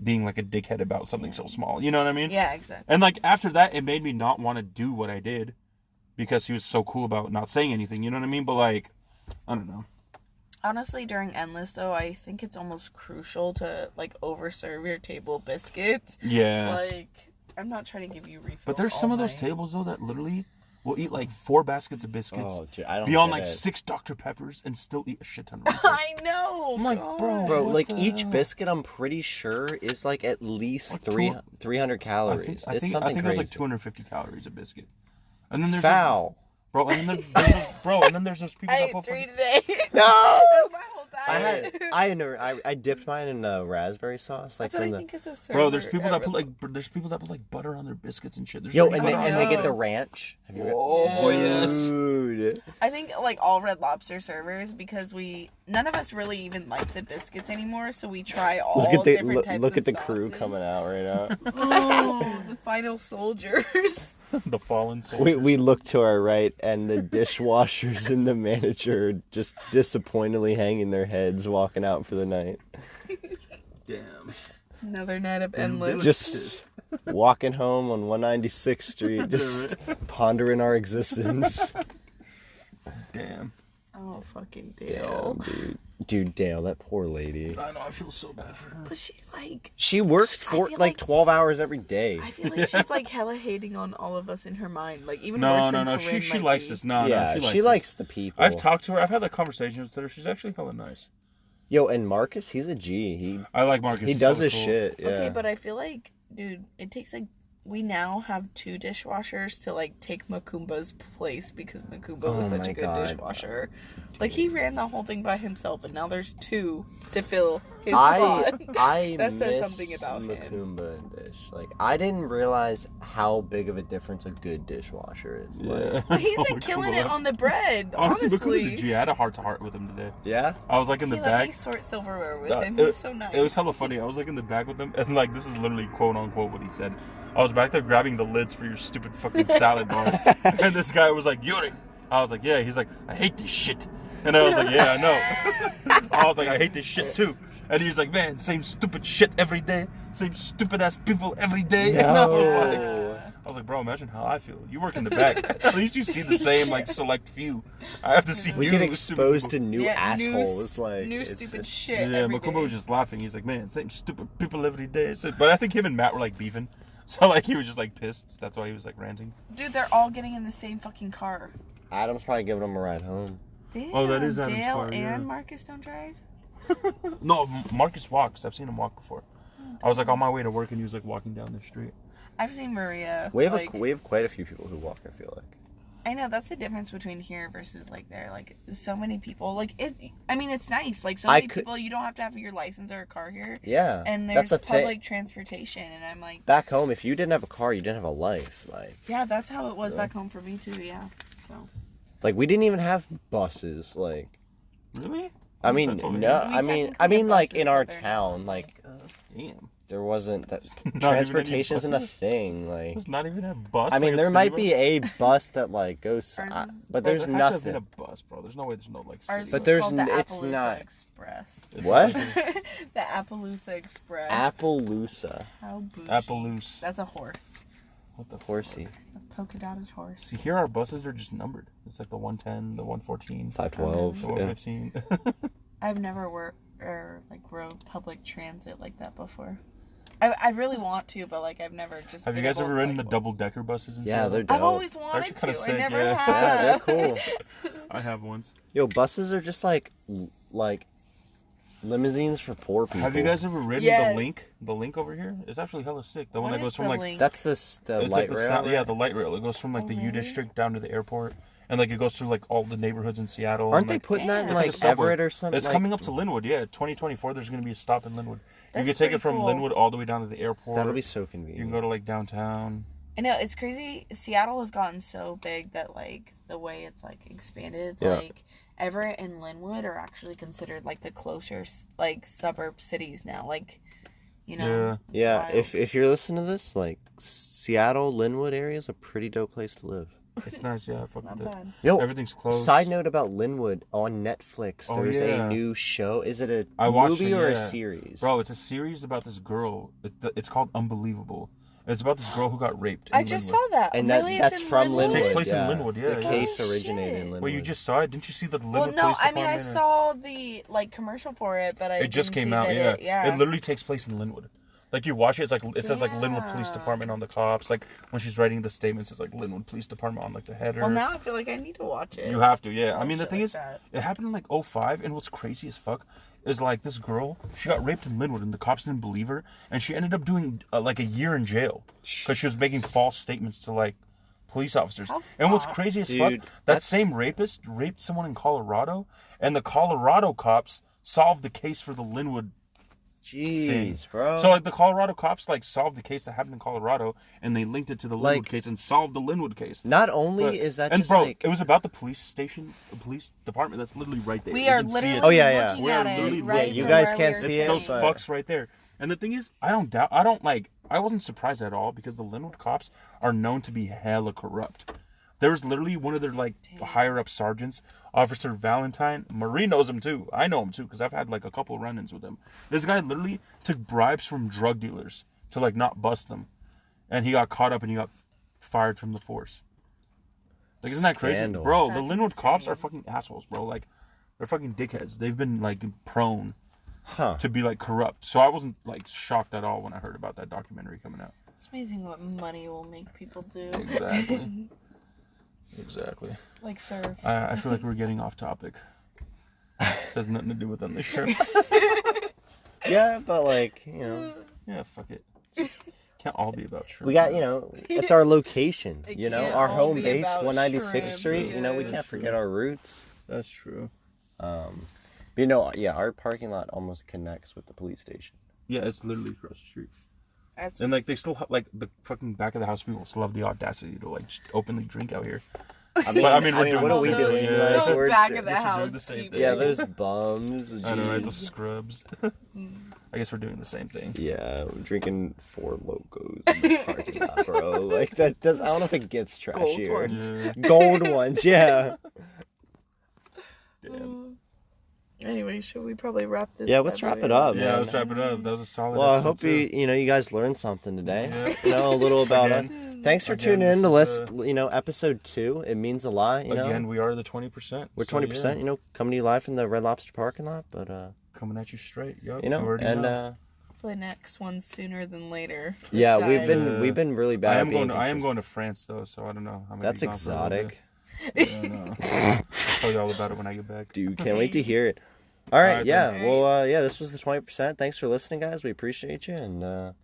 being, like, a dickhead about something so small. You know what I mean? Yeah, exactly. And, like, after that, it made me not want to do what I did because he was so cool about not saying anything. You know what I mean? But, like, I don't know. Honestly, during Endless, though, I think it's almost crucial to, like, overserve your table biscuits. Yeah. Like, I'm not trying to give you refills. But there's some of those tables, though, that literally will eat, like, 4 baskets of biscuits. Oh, dude, I don't be on, get like, it. 6 Dr. Peppers and still eat a shit ton of refills. I know. I'm like, God. Bro, what like, the each hell? biscuit, I'm pretty sure, is, like, at least Like 300 calories. I think something it was, like, crazy. 250 calories a biscuit. And then there's... Foul. Bro, and then there's those people I that ate put 3 fucking... today. No! That was my whole diet. I dipped mine in raspberry sauce. Like That's what from I think is a server. Bro, there's people that put like butter on their biscuits and shit. There's Yo, so many and butter they on get it. the ranch. Have you Oh, yes. Dude. I think, like, all Red Lobster servers, because none of us really even like the biscuits anymore, so we try all different types Look of at the crew sauces. coming out right now. Oh, the final soldiers. The fallen soldier. we look to our right, and the dishwashers and the manager are just disappointingly hanging their heads, walking out for the night. Damn. Another night of Endless. Just walking home on 196th Street, just pondering our existence. Damn. Oh, fucking Dale. Damn, dude. Dude, Dale, that poor lady. I know, I feel so bad for her. But she's like... She works I for feel like 12 hours every day. I feel like she's like hella hating on all of us in her mind. Like, even worse than No. Corinne She might likes be. this. No, Yeah, no, she likes the people. I've talked to her. I've had like conversations with her. She's actually hella nice. Yo, and Marcus, he's a G. I like Marcus. He He's does hella his cool. shit. Yeah. Okay, but I feel like, dude, it takes like... We now have 2 dishwashers to, like, take Makumba's place because Makumba was Oh such my a good God. dishwasher. Like, he ran the whole thing by himself, and now there's 2 to fill his spot. I That says miss something about him. Makumba and Dish. Like, I didn't realize how big of a difference a good dishwasher is. Like, But he's That's been all killing cool. it on the bread, Honestly, Makumba's a honestly. G. I had a heart-to-heart with him today. yeah? I was like in the He let back. me sort silverware with Uh, him. it- He's so nice. It was hella funny. I was like in the back with him, and like this is literally quote unquote what he said. I was back there grabbing the lids for your stupid fucking salad bar, and this guy was like, "Yuri." I was like, "Yeah." He's like, "I hate this shit," and I was like, "Yeah, I know." I was like, "I hate this shit too," and he was like, "Man, same stupid shit every day, same stupid ass people every day." And I was like, "Bro, imagine how I feel. You work in the back. At least you see the same like select few. I have to see We you get stupid exposed to people." new assholes. Like, new it's stupid just- shit. Yeah, every Makumba day. was just laughing. He's like, "Man, same stupid people every day." So, but I think him and Matt were like beefing. So like he was just like pissed. That's why he was like ranting. Dude, they're all getting in the same fucking car. Adam's probably giving him a ride home. Damn, Oh, that is Adam's Dale car, yeah. and Marcus don't drive? No, Marcus walks. I've seen him walk before. I was like on my way to work and he was like walking down the street. I've seen Maria. We have like, we have quite a few people who walk, I feel like. I know, that's the difference between here versus like there. Like, so many people. Like, I mean, it's nice. Like, so many people, you don't have to have your license or a car here. Yeah. And there's that's the thing. public transportation. And I'm like, Back home, if you didn't have a car, you didn't have a life. yeah, that's how it was back home for me too, yeah. So. Like we didn't even have buses. Like, Really? I mean, That's all we no, had. We I technically mean, had like buses, in our but they're town, like Damn. there wasn't that even any transportation isn't a buses? thing. Like, There's not even a bus. I mean, like a there city might bus? be a bus that like goes, Ours is- but Bro, there's there had to have been nothing. a bus, bro. There's no way. There's no like. Ours City But was there's called the it's Appaloosa not. Express. It's What? not like The Appaloosa Express. Appaloosa, How bougie. Appaloosa. That's a horse. What the horsey, A polka dotted horse. See, here our buses are just numbered. It's like the 110, the 114, 512. the Yeah. 115. I've never rode public transit like that before. I really want to, but like I've never just. Have you been guys able ever to, ridden like, the double-decker buses in Yeah, Seattle? they're dope. I've always They're wanted actually kinda to. sick, I never yeah. have. Yeah, they're cool. I have once. Yo, buses are just like limousines for poor people. Have you guys ever ridden Yes. the Link? The Link over here? It's actually hella sick. The one What that goes is from the like Link? That's the it's light like the rail. sound, right? yeah, the light rail. It goes from like the U really? District down to the airport, and like it goes through like all the neighborhoods in Seattle. Aren't and, they like, putting that in It's like like a subway. Everett or something? It's like, coming up to Linwood, yeah. 2024, there's gonna be a stop in Linwood. You That's can take pretty it from cool. Linwood all the way down to the airport. That'll be so You convenient. can go to like downtown. I know, it's crazy. Seattle has gotten so big that like the way it's like expanded, Yeah. like Everett and Linwood are actually considered like the closer like suburb cities now. Like, you know. Yeah. it's Yeah, wild. if you're listening to this, like Seattle, Linwood area is a pretty dope place to live. It's nice, yeah. I fucking Not did. bad. Yo, Everything's closed. side note about Linwood on Netflix. Oh, There's yeah. a new show. Is it a I watched movie it, or a yeah. series? Bro, it's a series about this girl. It's called Unbelievable. It's about this girl who got raped. I in just Linwood. saw that. And Really? that's It's in from Linwood. It takes place in Linwood, yeah. The yeah. case Oh, originated shit. in Linwood. Well, you just saw it. Didn't you see the Well, Linwood no, Police I mean, I Department? saw the, Commercial for it, but It just came out, yeah. It literally takes place in Linwood. Like, you watch it, it's like, it says, like, Linwood Police Department on the cops. Like, when she's writing the statements, it's like Linwood Police Department on, like, the header. Well, now I feel like I need to watch it. You have to, yeah. I Oh, mean, the shit thing like is, that. it happened in, like, 2005, and what's crazy as fuck is, like, this girl, she got raped in Linwood, and the cops didn't believe her, and she ended up doing, like, a year in jail. Because she was making false statements to, like, police officers. How And what's fucked? crazy as Dude, fuck, that that's- same rapist raped someone in Colorado, and the Colorado cops solved the case for the Linwood thing. Jeez, bro. So, like, the Colorado cops, like, solved the case that happened in Colorado, and they linked it to the Linwood Like- case and solved the Linwood case. Not only But- is that and just bro, like... it was about the police station, the police department that's literally right there. We You are can see literally it. Oh, yeah, yeah. looking We at are it literally right looking- You from guys where can't we were see it, Those sitting. but- fucks right there. And the thing is, I wasn't surprised at all because the Linwood cops are known to be hella corrupt. There was literally one of their, like, higher up sergeants, Officer Valentine. Marie knows him too. I know him too because I've had, like, a couple run-ins with him. This guy literally took bribes from drug dealers to, like, not bust them. And he got caught up and he got fired from the force. Like, isn't that crazy? Scandal. Bro, the That's Linwood cops are insane. fucking assholes, bro. Like, they're fucking dickheads. They've been, like, prone to be, like, corrupt. So I wasn't, like, shocked at all when I heard about that documentary coming out. It's amazing what money will make people do. Exactly. Exactly. Like surf. I feel like we're getting off topic. This has nothing to do with on this show. Yeah, but like, you know... Yeah, fuck it. Can't all be about shrimp. We got, you know, it's our location, It you know, can't our all home be base, about 196th shrimp, Street, you know, we yes. can't forget our roots. That's true. But, you know, yeah, our parking lot almost connects with the police station. Yeah, it's literally across the street. That's And, like, they still have, like, the fucking back of the house people still have the audacity to, like, just openly drink out here. I mean, But, I mean, we're doing what the are we same doing? thing, yeah. Like, those we're- back of the This is house the same people. Yeah, those bums. I know, right? Jeez. Those scrubs. I guess we're doing the same thing. Yeah, we're drinking 4 Locos in the parking lot, bro. Like, that does, I don't know if it gets trashier. Gold ones. Yeah. Gold ones, yeah. Damn. Anyway, should we probably wrap this? Yeah, let's wrap it up. up, Yeah, man. let's wrap it up. That was a solid Well, I episode, hope too. you guys learned something today. Yeah. You know, a little about us. Thanks for Again, tuning in to this list, is, you know, episode 2. It means a lot, you know. Again, we are the 20%. We're so, 20%, yeah, you know, coming to you live from the Red Lobster parking lot, but coming at you straight. Yup, you know, already and know. Hopefully next one sooner than later. this yeah, time. we've been really bad. I at am being going. I am consistent. going to France though, so I don't know. I'm gonna That's be gone for a little exotic, bit. Yeah, I know. I'll tell you all about it when I get back. dude. Can't wait to hear it. All right, Alright, yeah. then. Well, yeah, this was the 20%. Thanks for listening, guys. We appreciate you, and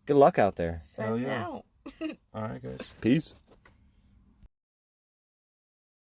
good luck out there. Signing yeah. out. All right, guys. Peace.